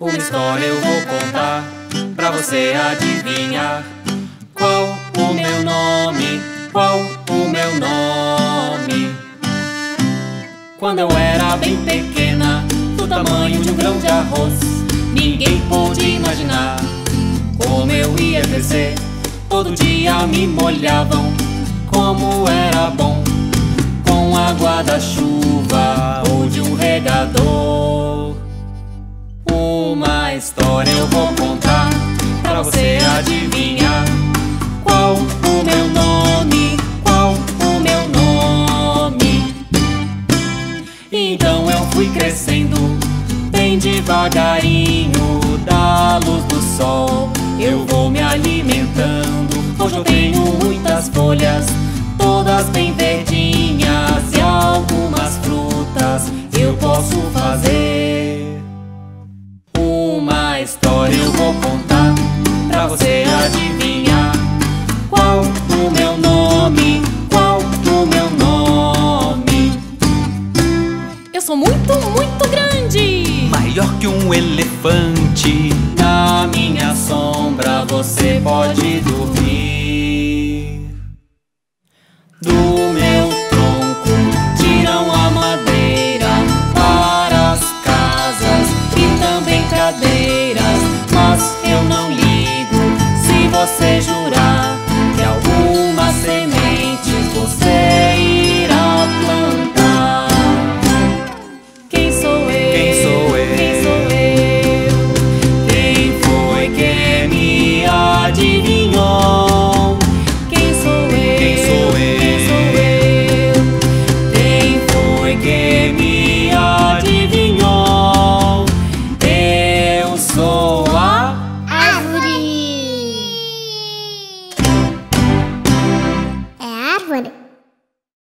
Uma história eu vou contar pra você adivinhar. Qual o meu nome? Qual o meu nome? Quando eu era bem pequena, do tamanho de um grão de arroz, ninguém pôde imaginar como eu ia crescer. Todo dia me molhavam, como era bom, com água da chuva ou de um regador. Uma história eu vou contar pra você adivinhar. Qual o meu nome? Qual o meu nome? Então eu fui crescendo bem devagarinho, da luz do sol eu vou me alimentando. Hoje eu tenho muitas folhas, todas bem verdinhas, e algumas frutas eu posso fazer. Uma história eu vou contar pra você adivinhar. Qual o meu nome? Qual o meu nome? Eu sou muito, muito grande, Maior que um elefante. Na minha sombra você pode dormir. Do meu tronco tiram a madeira para as casas e também cadeiras, mas eu não ligo se você jurar